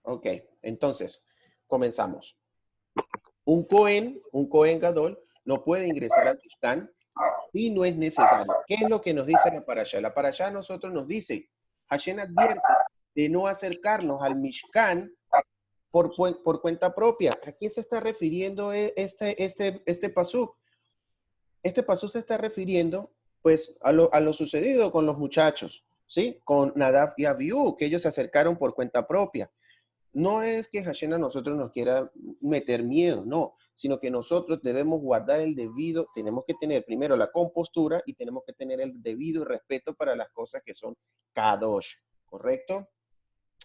Ok, entonces, comenzamos. Un Cohen Gadol, no puede ingresar al Mishkan y no es necesario. ¿Qué es lo que nos dice la parashá? La parashá a nosotros nos dice, Hashem advierte de no acercarnos al Mishkan por cuenta propia. ¿A quién se está refiriendo este pasuk? Este pasuk se está refiriendo pues a lo sucedido con los muchachos, ¿sí? Con Nadav y Abiú, que ellos se acercaron por cuenta propia. No es que Hashem a nosotros nos quiera meter miedo, no, sino que nosotros debemos guardar el debido, tenemos que tener primero la compostura y tenemos que tener el debido respeto para las cosas que son kadosh, ¿correcto?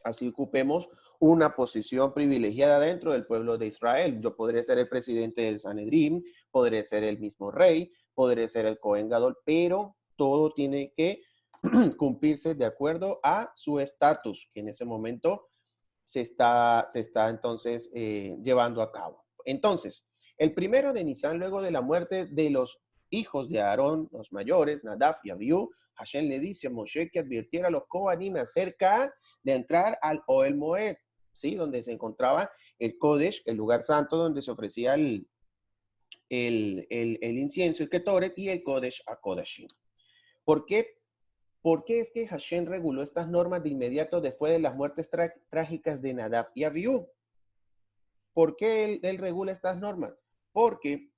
Así ocupemos una posición privilegiada dentro del pueblo de Israel. Yo podré ser el presidente del Sanedrín, podré ser el mismo rey, podré ser el Cohen Gadol, pero todo tiene que cumplirse de acuerdo a su estatus, que en ese momento se está entonces llevando a cabo. Entonces, el primero de Nisan, luego de la muerte de los hijos de Aarón, los mayores, Nadab y Abiú, Hashem le dice a Moshe que advirtiera a los Kohanim acerca de entrar al Ohel Moed, ¿sí? Donde se encontraba el Kodesh, el lugar santo donde se ofrecía el incienso, el Ketoret, y el Kodesh a Kodashim. ¿Por qué es que Hashem reguló estas normas de inmediato después de las muertes trágicas de Nadab y Abiú? ¿Por qué él regula estas normas? Porque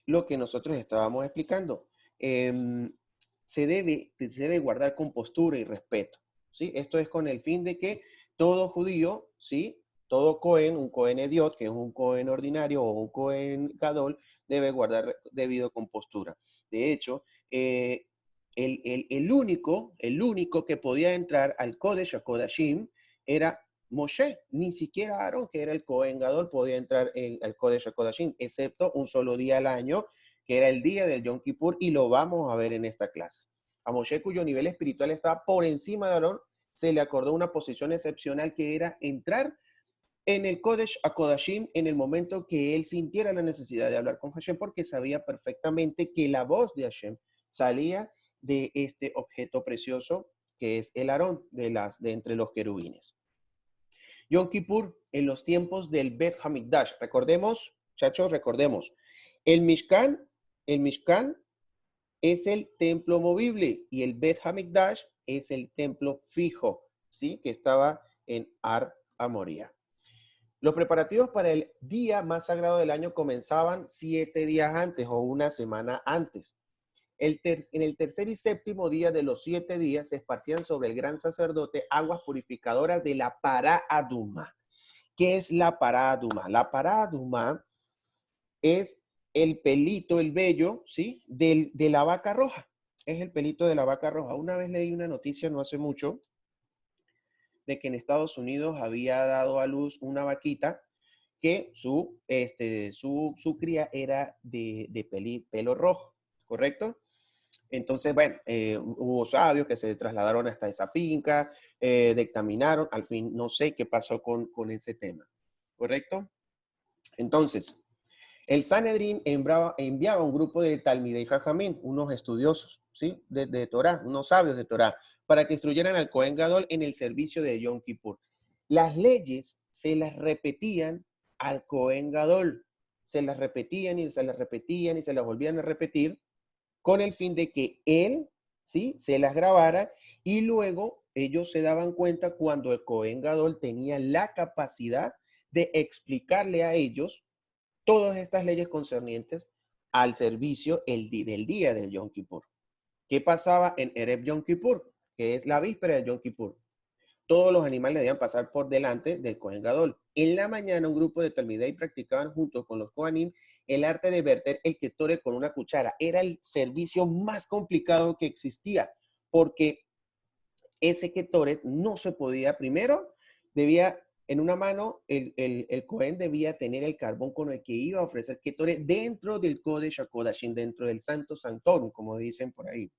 lo que nosotros estábamos explicando, se debe guardar compostura y respeto, ¿sí? Esto es con el fin de que todo judío, ¿sí? Todo Cohen, un Cohen Ediot, que es un Cohen ordinario o un Cohen Gadol, debe guardar debido compostura. De hecho, el único que podía entrar al Kodesh, a Kodashim, era Moshe. Ni siquiera Aarón, que era el Cohen Gadol, podía entrar al Kodesh, a Kodashim, excepto un solo día al año, que era el día del Yom Kippur, y lo vamos a ver en esta clase. A Moshe, cuyo nivel espiritual estaba por encima de Aarón, se le acordó una posición excepcional que era entrar en el Kodesh a Kodashim en el momento que él sintiera la necesidad de hablar con Hashem, porque sabía perfectamente que la voz de Hashem salía de este objeto precioso que es el Aarón de entre los querubines. Yom Kippur, en los tiempos del Bet Hamikdash. Recordemos, muchachos, recordemos. El Mishkan es el templo movible y el Bet Hamikdash es el templo fijo, ¿sí? Que estaba en Ar Amoria. Los preparativos para el día más sagrado del año comenzaban 7 días antes o una semana antes. En el tercer y séptimo día de los 7 días se esparcían sobre el gran sacerdote aguas purificadoras de la Pará Aduma. ¿Qué es la Pará Aduma? La Pará Aduma es el pelito, el vello, ¿sí? De la vaca roja. Es el pelito de la vaca roja. Una vez leí una noticia no hace mucho de que en Estados Unidos había dado a luz una vaquita que su cría era de pelo rojo, ¿correcto? Entonces, bueno, hubo sabios que se trasladaron hasta esa finca, dictaminaron, al fin no sé qué pasó con ese tema, ¿correcto? Entonces, el Sanedrín enviaba un grupo de Talmidei Jajamín, unos estudiosos, ¿sí? De Torah, unos sabios de Torah, para que instruyeran al Cohen Gadol en el servicio de Yom Kippur. Las leyes se las repetían al Cohen Gadol, se las repetían y se las repetían y se las volvían a repetir con el fin de que él, ¿sí? Se las grabara y luego ellos se daban cuenta cuando el Cohen Gadol tenía la capacidad de explicarle a ellos todas estas leyes concernientes al servicio del día del Yom Kippur. ¿Qué pasaba en Erev Yom Kippur? Que es la víspera del Yom Kippur. Todos los animales debían pasar por delante del Cohen Gadol. En la mañana, un grupo de Talmidei practicaban junto con los Kohanim el arte de verter el Ketoret con una cuchara. Era el servicio más complicado que existía, porque ese Ketoret no se podía, primero, debía, en una mano, el Cohen debía tener el carbón con el que iba a ofrecer Ketoret dentro del Kodesh HaKodashim, dentro del Santo Santorum, como dicen por ahí.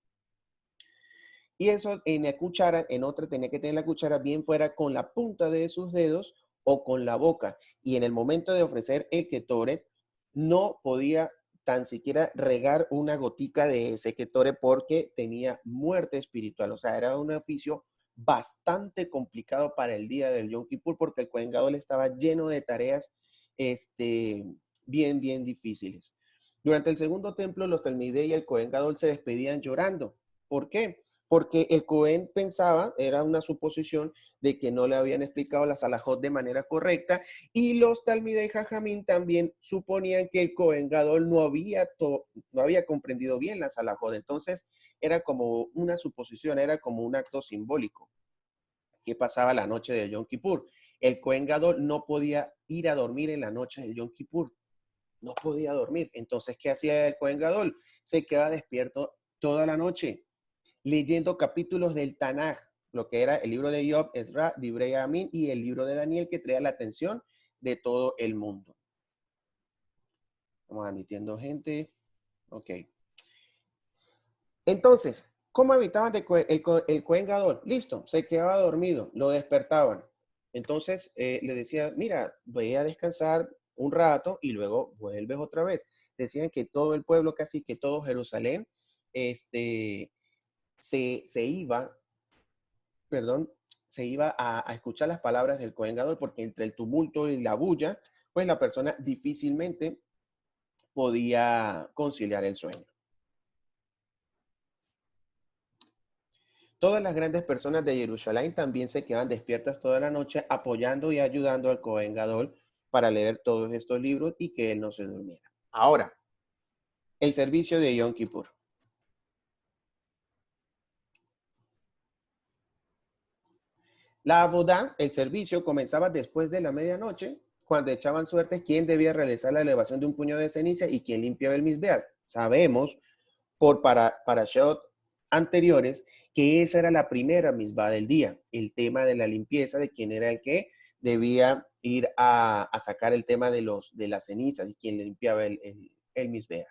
Y eso en la cuchara, en otra tenía que tener la cuchara bien fuera con la punta de sus dedos o con la boca. Y en el momento de ofrecer el Ketoret, no podía tan siquiera regar una gotica de ese Ketoret porque tenía muerte espiritual. O sea, era un oficio bastante complicado para el día del Yom Kippur porque el Kohen Gadol estaba lleno de tareas bien difíciles. Durante el segundo templo, los Talmidei y el Kohen Gadol se despedían llorando. ¿Por qué? Porque el Cohen pensaba, era una suposición, de que no le habían explicado la Salahot de manera correcta, y los Talmidei Jajamín también suponían que el Cohen Gadol no había comprendido bien la Salahot. Entonces, era como una suposición, era como un acto simbólico que pasaba la noche de Yom Kippur. El Cohen Gadol no podía ir a dormir en la noche de Yom Kippur. No podía dormir. Entonces, ¿qué hacía el Cohen Gadol? Se quedaba despierto toda la noche, leyendo capítulos del Tanaj, lo que era el libro de Job, Ezra, Divrei Amin y el libro de Daniel, que traía la atención de todo el mundo. Vamos admitiendo gente. Ok. Entonces, ¿cómo evitaban el Cohen Gadol? Listo, se quedaba dormido, lo despertaban. Entonces le decía, mira, voy a descansar un rato y luego vuelves otra vez. Decían que todo el pueblo, casi que todo Jerusalén, se iba, perdón, se iba a escuchar las palabras del Cohen Gadol, porque entre el tumulto y la bulla, pues la persona difícilmente podía conciliar el sueño. Todas las grandes personas de Jerusalén también se quedan despiertas toda la noche apoyando y ayudando al Cohen Gadol para leer todos estos libros y que él no se durmiera. Ahora, el servicio de Yom Kippur. La abodá, el servicio, comenzaba después de la medianoche, cuando echaban suertes quién debía realizar la elevación de un puño de ceniza y quién limpiaba el misbeat. Sabemos por parashot anteriores que esa era la primera misbah del día, el tema de la limpieza, de quién era el que debía ir a sacar el tema de las cenizas y quién limpiaba el misbeat.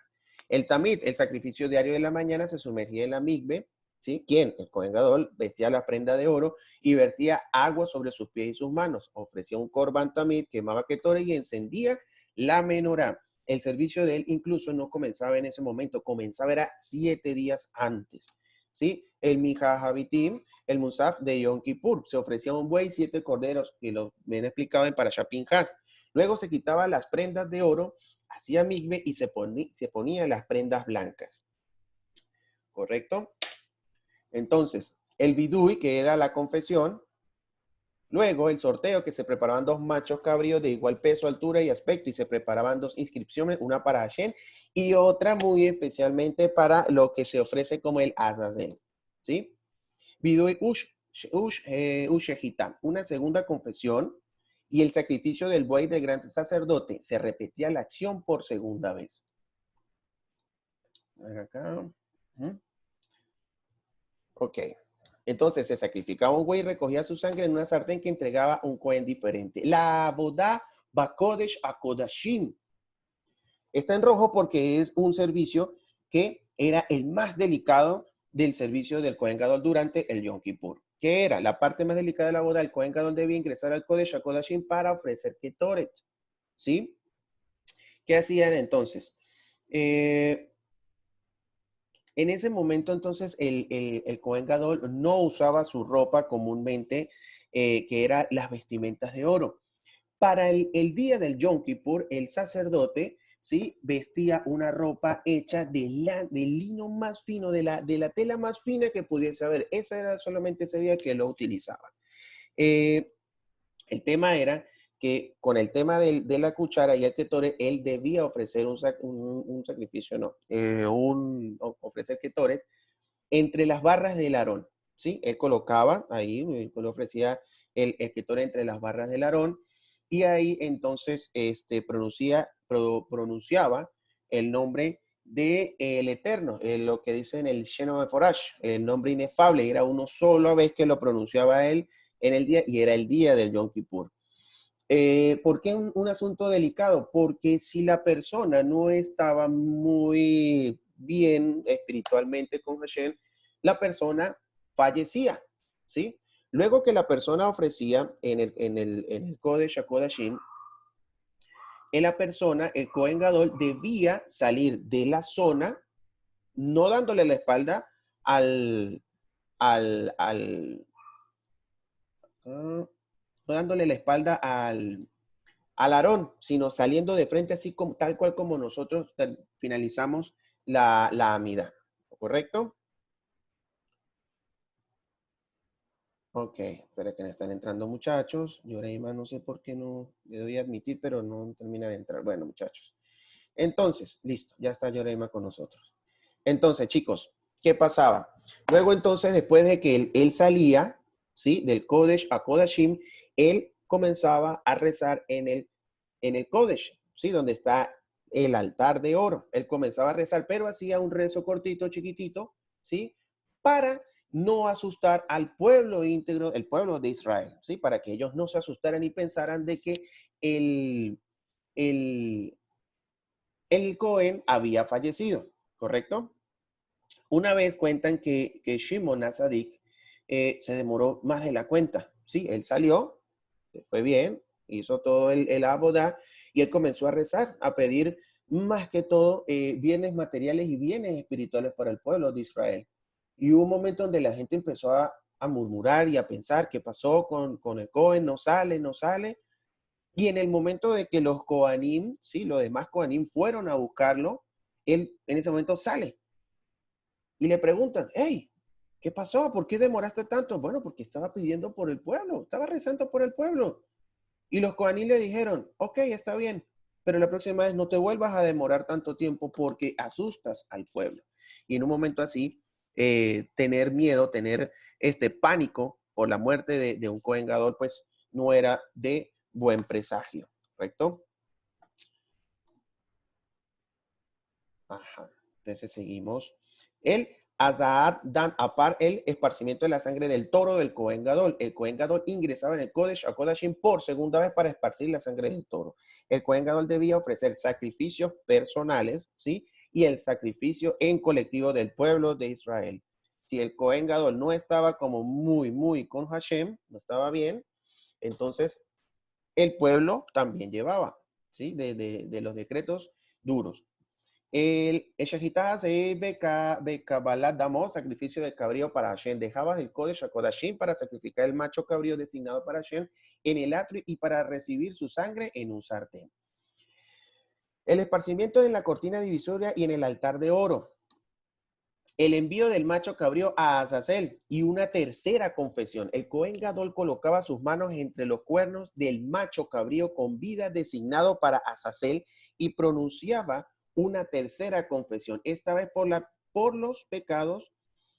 El tamid, el sacrificio diario de la mañana, se sumergía en la migbe, ¿sí? ¿Quién? El Cohen Gadol vestía la prenda de oro y vertía agua sobre sus pies y sus manos. Ofrecía un korban tamid, quemaba ketore y encendía la menorá. El servicio de él incluso no comenzaba en ese momento, comenzaba era 7 días antes. ¿Sí? El Mijahabitim, el Musaf de Yom Kippur, se ofrecía un buey, 7 corderos, que lo bien explicado en Parashá Pinjas. Luego se quitaba las prendas de oro, hacía migbe y se ponía las prendas blancas. ¿Correcto? Entonces, el vidui, que era la confesión. Luego, el sorteo, que se preparaban 2 machos cabríos de igual peso, altura y aspecto, y se preparaban 2 inscripciones, una para Hashem y otra muy especialmente para lo que se ofrece como el Azazel. ¿Sí? Vidui Ushehita, una segunda confesión, y el sacrificio del buey del gran sacerdote. Se repetía la acción por segunda vez. A ver acá. Ok. Entonces se sacrificaba un buey y recogía su sangre en una sartén que entregaba un cohen diferente. La Abodá Bakodesh Akodashim está en rojo porque es un servicio que era el más delicado del servicio del Cohen Gadol durante el Yom Kippur. ¿Qué era? La parte más delicada de la boda, el Cohen Gadol debía ingresar al Kodesh Akodashim para ofrecer Ketoret. ¿Sí? ¿Qué hacían entonces? En ese momento, entonces, el Cohen Gadol no usaba su ropa comúnmente, que eran las vestimentas de oro. Para el día del Yom Kippur, el sacerdote, ¿sí?, vestía una ropa hecha del lino más fino, de la tela más fina que pudiese haber. Esa era solamente ese día que lo utilizaba. El tema era que con el tema de la cuchara y el ketore, él debía ofrecer un sacrificio, no, ofrecer ketore entre las barras del Aarón, ¿sí? Él colocaba ahí, él ofrecía el ketore entre las barras del Aarón, y ahí entonces pronunciaba el nombre del Eterno, lo que dice en el Sheno Meforash, el nombre inefable, era uno solo vez que lo pronunciaba él en el día, y era el día del Yom Kippur. ¿Por qué un asunto delicado? Porque si la persona no estaba muy bien espiritualmente con Hashem, la persona fallecía, ¿sí? Luego que la persona ofrecía en el Kodesh HaKodashim, la persona, el Kohen Gadol, debía salir de la zona, no dándole la espalda al acá, no dándole la espalda al Aarón, sino saliendo de frente así como, tal cual como nosotros finalizamos la amida. ¿Correcto? Ok, espera que me están entrando muchachos. Yoreima no sé por qué no le doy a admitir, pero no termina de entrar. Bueno, muchachos. Entonces, listo, ya está Yoreima con nosotros. Entonces, chicos, ¿qué pasaba? Luego entonces, después de que él salía, ¿sí? Del Kodesh a Kodashim, él comenzaba a rezar en el Kodesh, ¿sí? Donde está el altar de oro. Él comenzaba a rezar, pero hacía un rezo cortito, chiquitito, ¿sí? Para no asustar al pueblo íntegro, el pueblo de Israel, ¿sí? Para que ellos no se asustaran y pensaran de que el, el, el Cohen había fallecido, ¿correcto? Una vez cuentan que Shimon Asadik se demoró más de la cuenta, ¿sí? Él salió, fue bien, hizo todo el abodá y él comenzó a rezar, a pedir más que todo bienes materiales y bienes espirituales para el pueblo de Israel. Y hubo un momento donde la gente empezó a murmurar y a pensar qué pasó con el Cohen, no sale, no sale. Y en el momento de que los Kohanim, ¿sí? Los demás Kohanim fueron a buscarlo, él en ese momento sale y le preguntan, hey, ¿qué pasó? ¿Por qué demoraste tanto? Bueno, porque estaba pidiendo por el pueblo, estaba rezando por el pueblo. Y los Kohanim le dijeron, ok, está bien, pero la próxima vez no te vuelvas a demorar tanto tiempo porque asustas al pueblo. Y en un momento así, tener miedo, tener este pánico por la muerte de un Kohen Gadol, pues no era de buen presagio, ¿correcto? Ajá. Entonces seguimos. El Azaat Dan Apar, el esparcimiento de la sangre del toro del Cohen Gadol. El Cohen Gadol ingresaba en el Kodesh a Kodashim por segunda vez para esparcir la sangre del toro. El Cohen Gadol debía ofrecer sacrificios personales, ¿sí? Y el sacrificio en colectivo del pueblo de Israel. Si el Cohen Gadol no estaba como muy con Hashem, no estaba bien, entonces el pueblo también llevaba, ¿sí? De los decretos duros. El Shahitá se Bekabalat Damo, sacrificio de cabrío para Hashem. Dejabas el Kodesh a Kodashim para sacrificar el macho cabrío designado para Hashem en el atrio y para recibir su sangre en un sartén. El esparcimiento en la cortina divisoria y en el altar de oro. El envío del macho cabrío a Azazel y una tercera confesión. El Cohen Gadol colocaba sus manos entre los cuernos del macho cabrío con vida designado para Azazel y pronunciaba una tercera confesión, esta vez por los pecados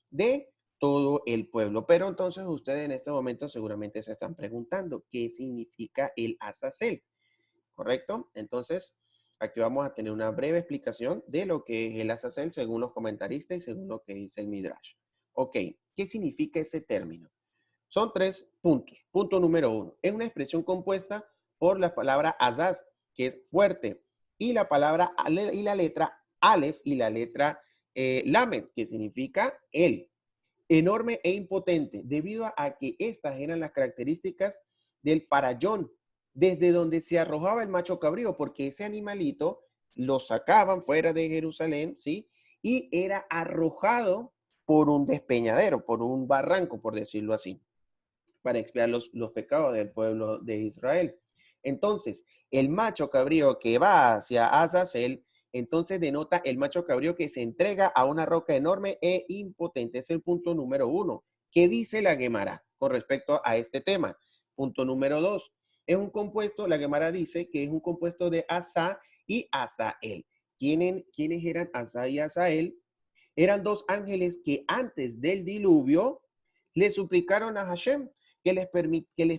de todo el pueblo. Pero entonces ustedes en este momento seguramente se están preguntando qué significa el Azazel, ¿correcto? Entonces, aquí vamos a tener una breve explicación de lo que es el Azazel según los comentaristas y según lo que dice el Midrash. Ok, ¿qué significa ese término? Son 3 puntos. Punto número 1. Es una expresión compuesta por la palabra azaz, que es fuerte, y la palabra y la letra alef y la letra lamed, que significa él. Enorme e impotente, debido a que estas eran las características del farallón, desde donde se arrojaba el macho cabrío, porque ese animalito lo sacaban fuera de Jerusalén, ¿sí? Y era arrojado por un despeñadero, por un barranco, por decirlo así, para expiar los pecados del pueblo de Israel. Entonces, el macho cabrío que va hacia Azazel, entonces denota el macho cabrío que se entrega a una roca enorme e impotente. Es el punto número 1. ¿Qué dice la Gemara con respecto a este tema? Punto número 2. Es un compuesto, la Gemara dice que es un compuesto de Asa y Asael. ¿Quiénes eran Asa y Asael? Eran dos ángeles que antes del diluvio le suplicaron a Hashem que les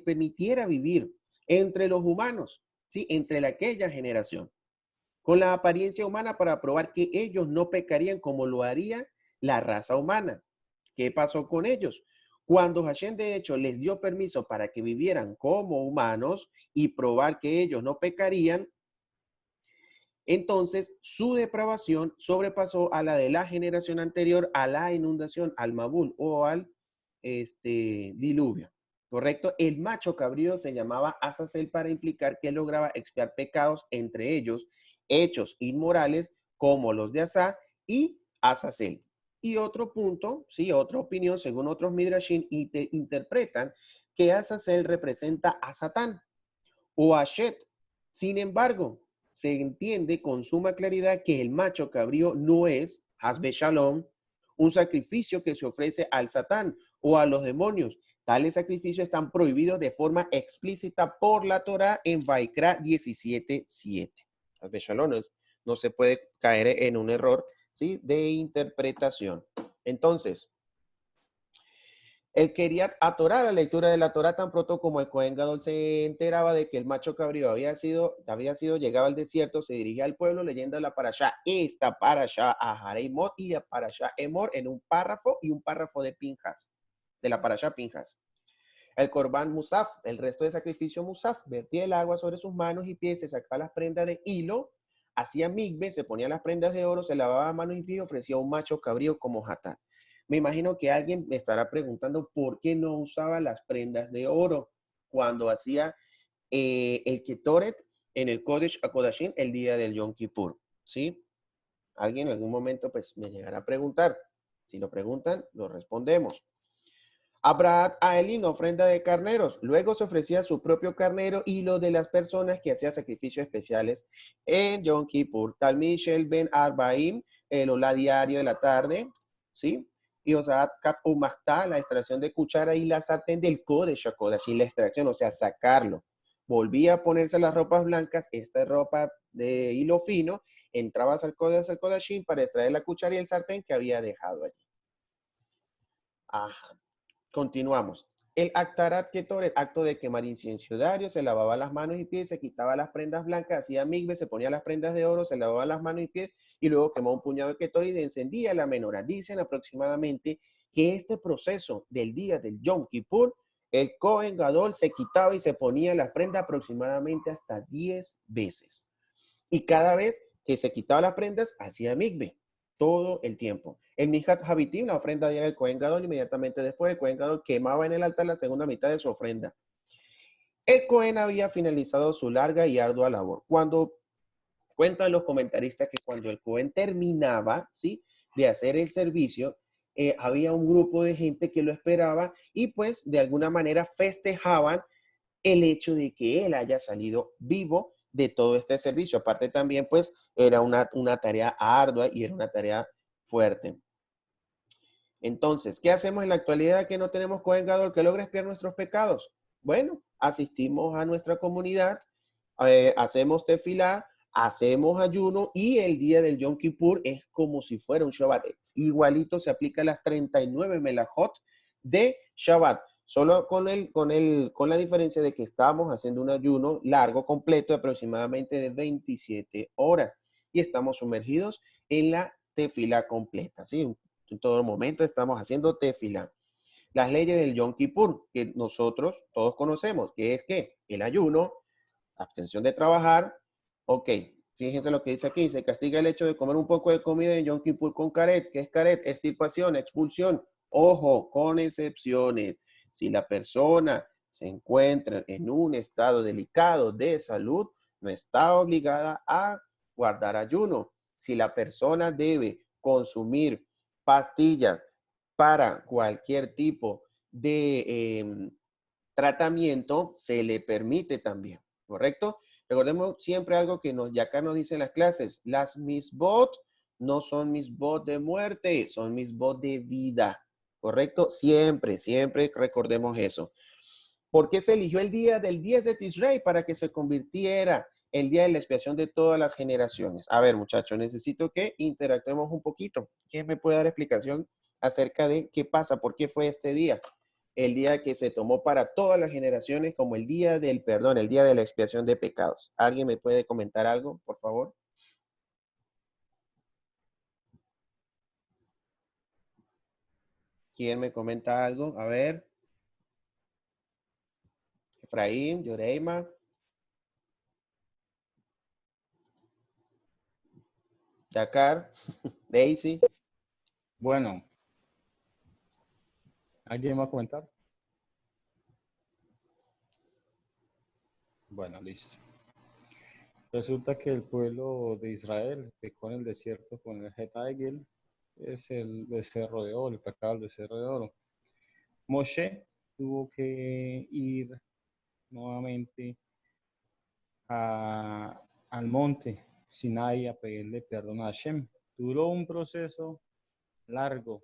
permitiera vivir entre los humanos, ¿sí? Entre aquella generación, con la apariencia humana para probar que ellos no pecarían como lo haría la raza humana. ¿Qué pasó con ellos? Cuando Hashem de hecho les dio permiso para que vivieran como humanos y probar que ellos no pecarían, entonces su depravación sobrepasó a la de la generación anterior a la inundación, al Mabul o al diluvio. ¿Correcto? El macho cabrío se llamaba Azazel para implicar que lograba expiar pecados, entre ellos hechos inmorales como los de Asa y Azazel. Y otro punto, sí, otra opinión, según otros Midrashim, interpretan que Azazel representa a Satán o a Shet. Sin embargo, se entiende con suma claridad que el macho cabrío no es, Hasbe Shalom, un sacrificio que se ofrece al Satán o a los demonios. Tales sacrificios están prohibidos de forma explícita por la Torá en Vaikra 17:7. Hasbe Shalom no se puede caer en un error, ¿sí?, de interpretación. Entonces, él quería atorar la lectura de la Torá tan pronto como el Cohen Gadol se enteraba de que el macho cabrío había sido, llegaba al desierto, se dirigía al pueblo leyendo la parashá, esta parashá a Hareimot y a parashá Emor en un párrafo y un párrafo de Pinjas, de la parashá Pinjas. El Corban Musaf, el resto de sacrificio Musaf, vertía el agua sobre sus manos y pies, se sacaba las prendas de hilo, hacía migbe, se ponía las prendas de oro, se lavaba manos y pies y ofrecía un macho cabrío como hatán. Me imagino que alguien me estará preguntando por qué no usaba las prendas de oro cuando hacía el Ketoret en el Kodesh HaKodashim el día del Yom Kippur, ¿sí? Alguien en algún momento pues me llegará a preguntar. Si lo preguntan, lo respondemos. Abraham a Elín, ofrenda de carneros. Luego se ofrecía su propio carnero y lo de las personas que hacían sacrificios especiales en Yom Kippur. Tal Michel Ben Arbaim, el olá diario de la tarde, ¿sí? Y Osaat Kaf Umachta, la extracción de cuchara y la sartén del Kodesh HaKodashim, la extracción, o sea, sacarlo. Volvía a ponerse las ropas blancas, esta ropa de hilo fino, entrabas al Kodesh HaKodashim para extraer la cuchara y el sartén que había dejado allí. Ajá. Continuamos. El Actarat Ketoret, acto de quemar incienso diario, se lavaba las manos y pies, se quitaba las prendas blancas, hacía migbe, se ponía las prendas de oro, se lavaba las manos y pies y luego quemaba un puñado de Ketoret y encendía la menorá. Dicen aproximadamente que este proceso del día del Yom Kippur, el Kohen Gadol se quitaba y se ponía las prendas aproximadamente hasta 10 veces. Y cada vez que se quitaba las prendas, hacía migbe. Todo el tiempo. El Mijat Habitim, la ofrenda diaria del Kohen Gadol, inmediatamente después el Kohen Gadol quemaba en el altar la segunda mitad de su ofrenda. El Kohen había finalizado su larga y ardua labor. Cuando cuentan los comentaristas que cuando el Kohen terminaba, ¿sí?, de hacer el servicio, había un grupo de gente que lo esperaba y pues de alguna manera festejaban el hecho de que él haya salido vivo de todo este servicio. Aparte también, pues, era una tarea ardua y era una tarea fuerte. Entonces, ¿qué hacemos en la actualidad que no tenemos Kohen Gadol que logra expiar nuestros pecados? Bueno, asistimos a nuestra comunidad, hacemos tefilá, hacemos ayuno y el día del Yom Kippur es como si fuera un Shabbat. Igualito se aplica las 39 melajot de Shabbat. Solo con la diferencia de que estamos haciendo un ayuno largo, completo, aproximadamente de 27 horas. Y estamos sumergidos en la tefilá completa, ¿sí? En todo momento estamos haciendo tefilá. Las leyes del Yom Kippur, que nosotros todos conocemos, que es que el ayuno, abstención de trabajar, ok, fíjense lo que dice aquí, se castiga el hecho de comer un poco de comida en Yom Kippur con caret. ¿Qué es caret? Extirpación, expulsión. Ojo, con excepciones. Si la persona se encuentra en un estado delicado de salud, no está obligada a guardar ayuno. Si la persona debe consumir pastillas para cualquier tipo de tratamiento, se le permite también, ¿correcto? Recordemos siempre algo que acá nos dicen las clases, las misbot no son misbot de muerte, son misbot de vida, ¿correcto? Siempre, siempre recordemos eso. ¿Por qué se eligió el día del 10 de Tishrei? Para que se convirtiera el día de la expiación de todas las generaciones. A ver, muchachos, necesito que interactuemos un poquito. ¿Quién me puede dar explicación acerca de qué pasa? ¿Por qué fue este día? El día que se tomó para todas las generaciones como el día del perdón, el día de la expiación de pecados. ¿Alguien me puede comentar algo, por favor? ¿Quién me comenta algo? A ver. Efraín, Yoreima, Dakar, Daisy. Bueno, ¿alguien va a comentar? Bueno, listo. Resulta que el pueblo de Israel pecó en el desierto con el Het Aigel, es el becerro de oro, el pecado del becerro de oro. Moshe tuvo que ir nuevamente al monte Sinai a pedirle perdón a Hashem. Duró un proceso largo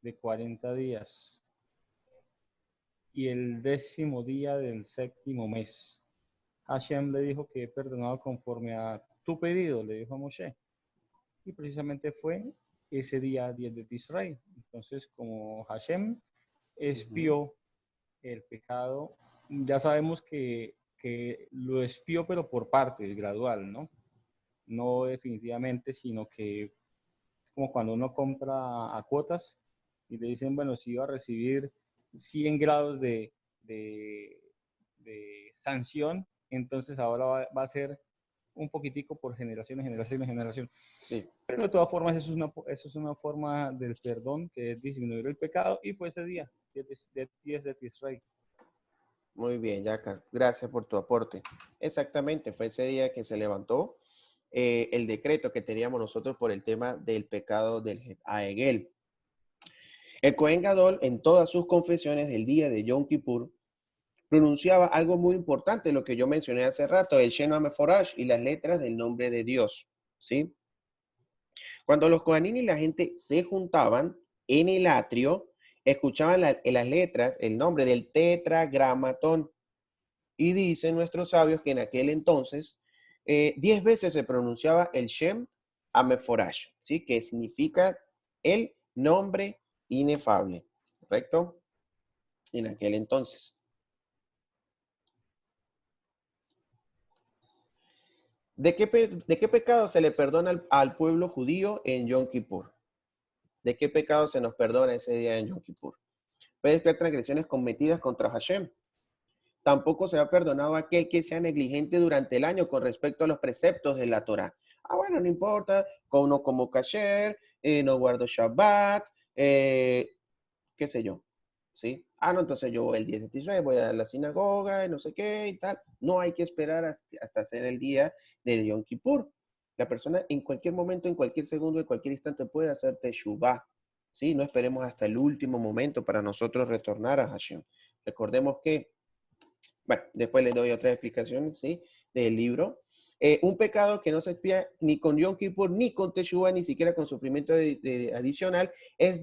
de 40 días y el 10º día del 7º mes, Hashem le dijo que he perdonado conforme a tu pedido, le dijo a Moshe. Y precisamente fue ese día 10 de Tishrei. Entonces, como Hashem espió el pecado, ya sabemos que lo espió, pero por partes, gradual, ¿no? No definitivamente, sino que es como cuando uno compra a cuotas y le dicen, bueno, si iba a recibir 100 grados de sanción, entonces ahora va a ser un poquitico por generación, generación, generación. Sí. Pero de todas formas, eso es una forma del perdón, que es disminuir el pecado, y fue ese día, 10 de Tishrei. Muy bien, Yacar. Gracias por tu aporte. Exactamente, fue ese día que se levantó el decreto que teníamos nosotros por el tema del pecado del Aegel. El Cohen Gadol, en todas sus confesiones del día de Yom Kippur, pronunciaba algo muy importante, lo que yo mencioné hace rato, el Shem HaMeforash y las letras del nombre de Dios, ¿sí? Cuando los Kohanim y la gente se juntaban en el atrio, escuchaban en las letras el nombre del tetragramatón. Y dicen nuestros sabios que en aquel entonces 10 veces se pronunciaba el Shem HaMeforash, ¿sí? Que significa el nombre inefable, ¿correcto? En aquel entonces. ¿De qué pecado se le perdona al pueblo judío en Yom Kippur? ¿De qué pecado se nos perdona ese día en Yom Kippur? Puede ser transgresiones cometidas contra Hashem. Tampoco será perdonado aquel que sea negligente durante el año con respecto a los preceptos de la Torah. Ah, bueno, no importa, no como kasher, no guardo Shabbat, qué sé yo, ¿sí? Ah, no, entonces yo el 10 de Tishrei voy a la sinagoga, no sé qué y tal. No hay que esperar hasta hacer el día del Yom Kippur. La persona en cualquier momento, en cualquier segundo, en cualquier instante puede hacer teshuvah, ¿sí? No esperemos hasta el último momento para nosotros retornar a Hashem. Recordemos que, bueno, después les doy otras explicaciones, ¿sí? Del libro. Un pecado que no se expía ni con Yom Kippur, ni con teshuvah, ni siquiera con sufrimiento adicional, es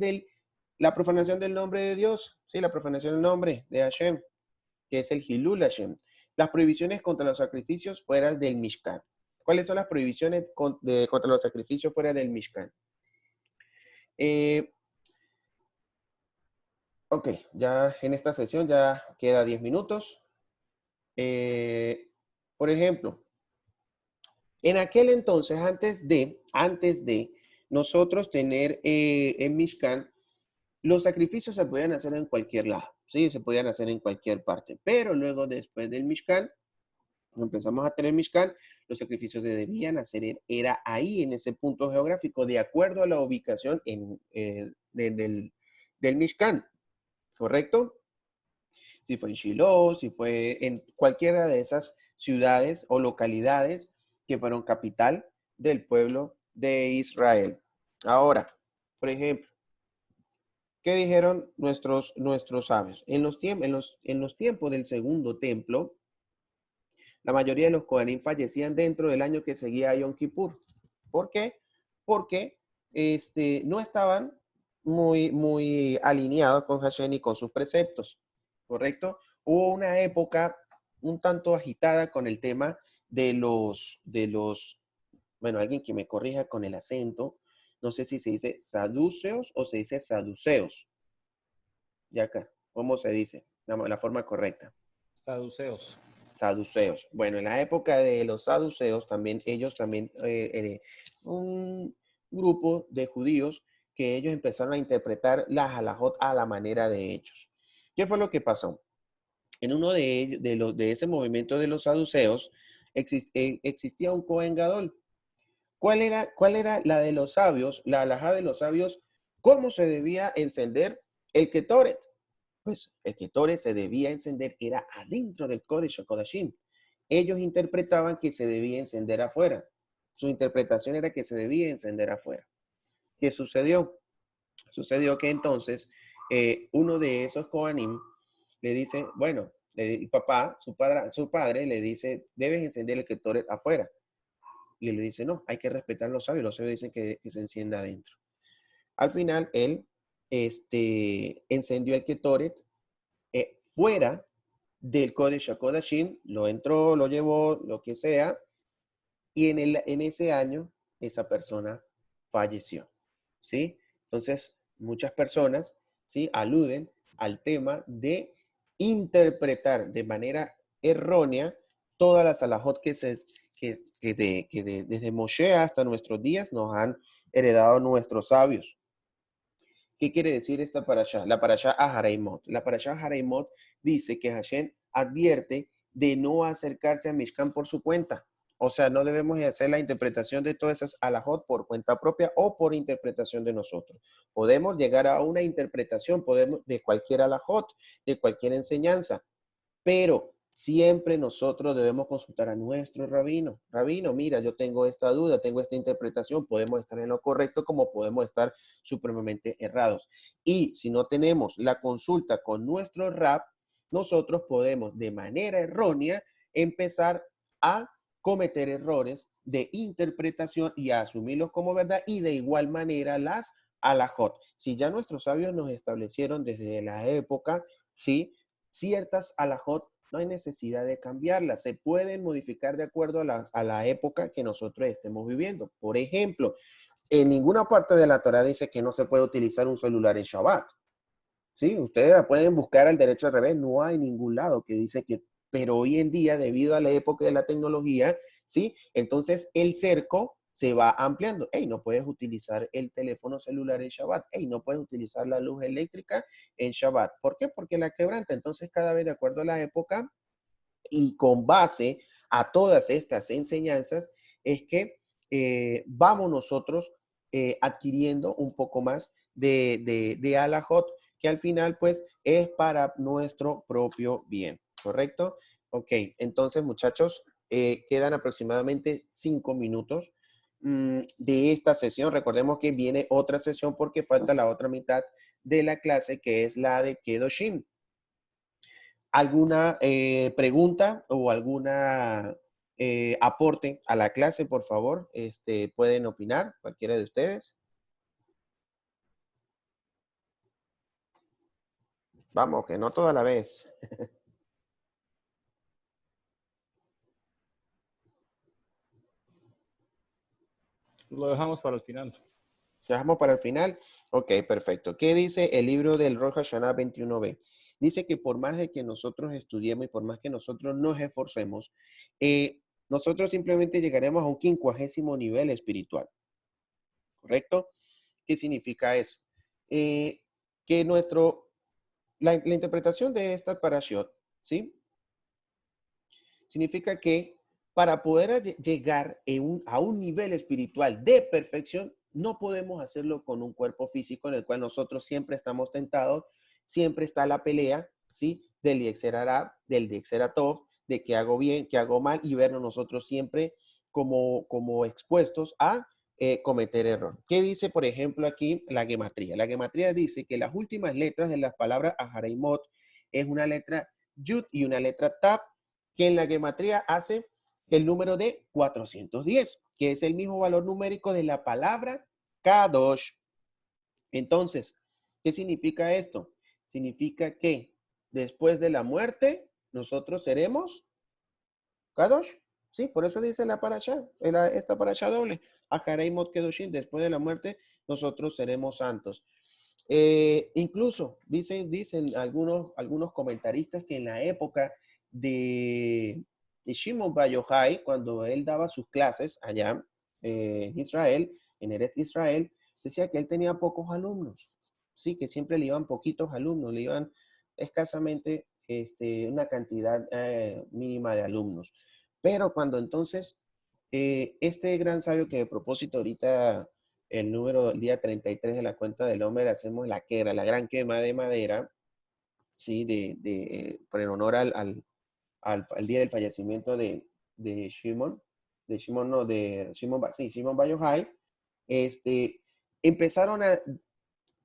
la profanación del nombre de Dios, ¿sí? La profanación del nombre de Hashem, que es el Hilul Hashem. Las prohibiciones contra los sacrificios fuera del Mishkan. ¿Cuáles son las prohibiciones contra los sacrificios fuera del Mishkan? Ok, ya en esta sesión ya queda 10 minutos. Por ejemplo, en aquel entonces, antes de nosotros tener en Mishkan, los sacrificios se podían hacer en cualquier lado, ¿sí? Se podían hacer en cualquier parte, pero luego después del Mishkan, cuando empezamos a tener Mishkan, los sacrificios se debían hacer, era ahí, en ese punto geográfico, de acuerdo a la ubicación del Mishkan, ¿correcto? Si fue en Shiloh, si fue en cualquiera de esas ciudades o localidades que fueron capital del pueblo de Israel. Ahora, por ejemplo, ¿qué dijeron nuestros sabios? En los tiempos del segundo templo, la mayoría de los Kohanim fallecían dentro del año que seguía a Yom Kippur. ¿Por qué? Porque no estaban muy alineados con Hashem y con sus preceptos, ¿correcto? Hubo una época un tanto agitada con el tema bueno, alguien que me corrija con el acento, no sé si se dice saduceos o se dice saduceos. Ya acá, ¿cómo se dice? La forma correcta. Saduceos. Saduceos. Bueno, en la época de los saduceos, ellos también, un grupo de judíos que ellos empezaron a interpretar las halajot a la manera de ellos. ¿Qué fue lo que pasó? En uno de ellos, de ese movimiento de los saduceos, existía un Cohen Gadol. ¿Cuál era la de los sabios, la halajá de los sabios? ¿Cómo se debía encender el Ketoret? Pues el Ketoret se debía encender, era adentro del Kodesh HaKodashim. Ellos interpretaban que se debía encender afuera. Su interpretación era que se debía encender afuera. ¿Qué sucedió? Sucedió que entonces uno de esos Kohanim le dice, bueno, el papá, su padre le dice, debes encender el Ketoret afuera. Y él le dice, no, hay que respetar los sabios dicen que se encienda adentro. Al final, él encendió el Ketoret fuera del Kodesh HaKodashim, lo entró, lo llevó, lo que sea, y en ese año esa persona falleció, ¿sí? Entonces, muchas personas, ¿sí? Aluden al tema de interpretar de manera errónea todas las alajot que desde Moshe hasta nuestros días nos han heredado nuestros sabios. ¿Qué quiere decir esta parashá? La parashá Aharaimot. La parashá Aharaimot dice que Hashem advierte de no acercarse a Mishkan por su cuenta. O sea, no debemos hacer la interpretación de todas esas alajot por cuenta propia o por interpretación de nosotros. Podemos llegar a una interpretación, podemos de cualquier alajot, de cualquier enseñanza, pero siempre nosotros debemos consultar a nuestro rabino. Rabino, mira, yo tengo esta duda, tengo esta interpretación, podemos estar en lo correcto como podemos estar supremamente errados. Y si no tenemos la consulta con nuestro rab, nosotros podemos de manera errónea empezar a cometer errores de interpretación y a asumirlos como verdad y de igual manera las alajot. Si ya nuestros sabios nos establecieron desde la época, ¿sí? Ciertas alajot no hay necesidad de cambiarlas, se pueden modificar de acuerdo a la época que nosotros estemos viviendo. Por ejemplo, en ninguna parte de la Torah dice que no se puede utilizar un celular en Shabbat. ¿Sí? Ustedes la pueden buscar al derecho al revés, no hay ningún lado que dice que, pero hoy en día, debido a la época de la tecnología, ¿sí? Entonces el cerco se va ampliando. Hey, no puedes utilizar el teléfono celular en Shabbat. Hey, no puedes utilizar la luz eléctrica en Shabbat. ¿Por qué? Porque la quebranta. Entonces, cada vez de acuerdo a la época y con base a todas estas enseñanzas, es que vamos nosotros adquiriendo un poco más de alajot, que al final pues es para nuestro propio bien, ¿correcto? Ok, entonces muchachos, quedan aproximadamente 5 minutos de esta sesión. Recordemos que viene otra sesión porque falta la otra mitad de la clase, que es la de Kedoshim. ¿Alguna pregunta o alguna aporte a la clase, por favor? Pueden opinar, cualquiera de ustedes. Vamos, que no toda la vez. Lo dejamos para el final. Dejamos para el final. Ok, perfecto. ¿Qué dice el libro del Rosh Hashanah 21b? Dice que por más de que nosotros estudiemos y por más que nosotros nos esforcemos, nosotros simplemente llegaremos a un 50º nivel espiritual. ¿Correcto? ¿Qué significa eso? Que la interpretación de esta parashot, ¿sí? Significa que para poder llegar a un nivel espiritual de perfección, no podemos hacerlo con un cuerpo físico en el cual nosotros siempre estamos tentados, siempre está la pelea, ¿sí? Del Yetzer-Hara, del Yetzer-Tov, de qué hago bien, qué hago mal, y vernos nosotros siempre como expuestos a cometer error. ¿Qué dice, por ejemplo, aquí la gematría? La gematría dice que las últimas letras de las palabras Aharaimot es una letra Yud y una letra Tap, que en la gematría hace el número de 410, que es el mismo valor numérico de la palabra Kadosh. Entonces, ¿qué significa esto? Significa que después de la muerte, nosotros seremos Kadosh. Sí, por eso dice la parasha, esta parasha doble. Aharei Mot Kedoshim, después de la muerte, nosotros seremos santos. Incluso dicen algunos comentaristas que en la época de Shimon Bar Yochai, cuando él daba sus clases allá en Israel, en Eretz Israel, decía que él tenía pocos alumnos, sí, que siempre le iban poquitos alumnos, le iban escasamente una cantidad mínima de alumnos. Pero cuando entonces este gran sabio que de propósito ahorita el número del día 33 de la cuenta del Homer hacemos la gran quema de madera, ¿sí? Por en honor al día del fallecimiento de Shimon, Shimon Bar Yochai, empezaron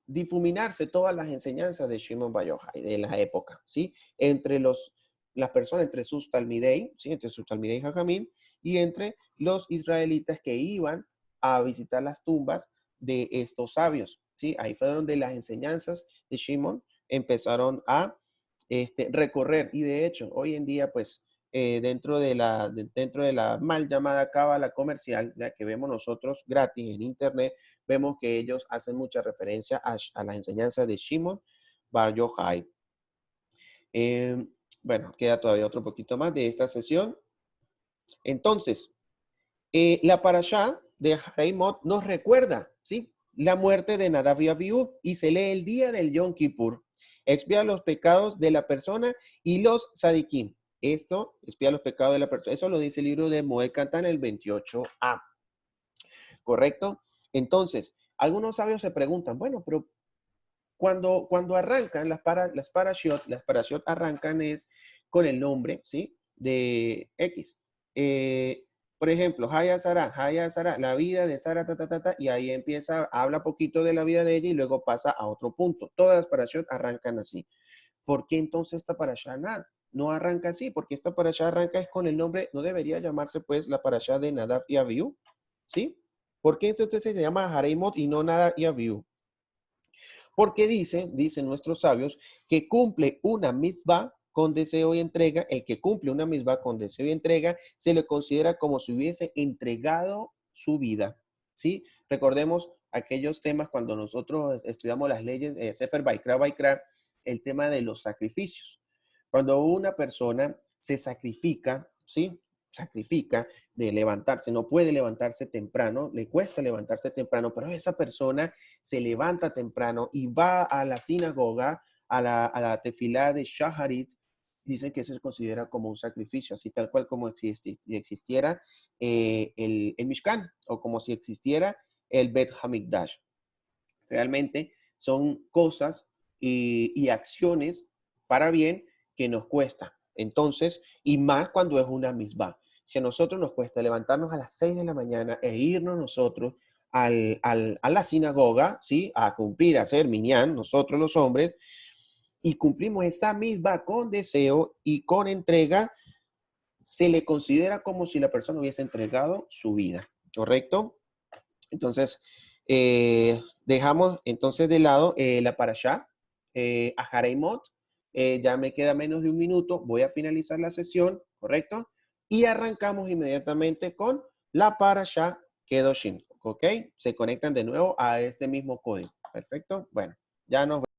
difuminarse todas las enseñanzas de Shimon Bar Yochai de la época, ¿sí? Entre las personas, entre sus talmidei, ¿sí? Entre sus talmidei Jajamim, y entre los israelitas que iban a visitar las tumbas de estos sabios, ¿sí? Ahí fue donde las enseñanzas de Shimon empezaron a recorrer, y de hecho, hoy en día, pues, dentro de la mal llamada cábala comercial, la que vemos nosotros gratis en internet, vemos que ellos hacen mucha referencia a las enseñanzas de Shimon Bar Yochai. Bueno, queda todavía otro poquito más de esta sesión. Entonces, la parashá de Jareimot nos recuerda, ¿sí? La muerte de Nadav y Abiú, y se lee el día del Yom Kippur. Expía los pecados de la persona y los sadikim. Esto expía los pecados de la persona. Eso lo dice el libro de Moed Katan, el 28a. ¿Correcto? Entonces, algunos sabios se preguntan, bueno, pero cuando arrancan las parashiot arrancan es con el nombre, ¿sí? De X. Por ejemplo, Haya Sara, la vida de Sara, y ahí empieza, habla poquito de la vida de ella y luego pasa a otro punto. Todas las parashiot arrancan así. ¿Por qué entonces esta parashá no arranca así? Porque esta parashá arranca es con el nombre, no debería llamarse pues la parashá de Nadav y Abiú, ¿sí? ¿Por qué entonces se llama Jareimot y no Nadav y Abiú? Porque dicen nuestros sabios, que cumple una misbah con deseo y entrega. El que cumple una misbah con deseo y entrega se le considera como si hubiese entregado su vida, ¿sí? Recordemos aquellos temas cuando nosotros estudiamos las leyes, Sefer Baikra, el tema de los sacrificios. Cuando una persona se sacrifica, ¿sí? Sacrifica de levantarse, no puede levantarse temprano, le cuesta levantarse temprano, pero esa persona se levanta temprano y va a la sinagoga, a la tefilá de Shaharit. Dicen que eso se considera como un sacrificio, así tal cual como existiera el Mishkan, o como si existiera el Bet Hamikdash. Realmente son cosas y acciones para bien que nos cuesta. Entonces, y más cuando es una misbah. Si a nosotros nos cuesta levantarnos a las 6 de la mañana e irnos nosotros a la sinagoga, ¿sí? A cumplir, a hacer minyan, nosotros los hombres, y cumplimos esa misma con deseo y con entrega, se le considera como si la persona hubiese entregado su vida, ¿correcto? Entonces, dejamos entonces de lado la parashá, a Jareimot. Ya me queda menos de un minuto, voy a finalizar la sesión, ¿correcto? Y arrancamos inmediatamente con la parashá Kedoshim, ¿ok? Se conectan de nuevo a este mismo código, ¿perfecto? Bueno, ya nos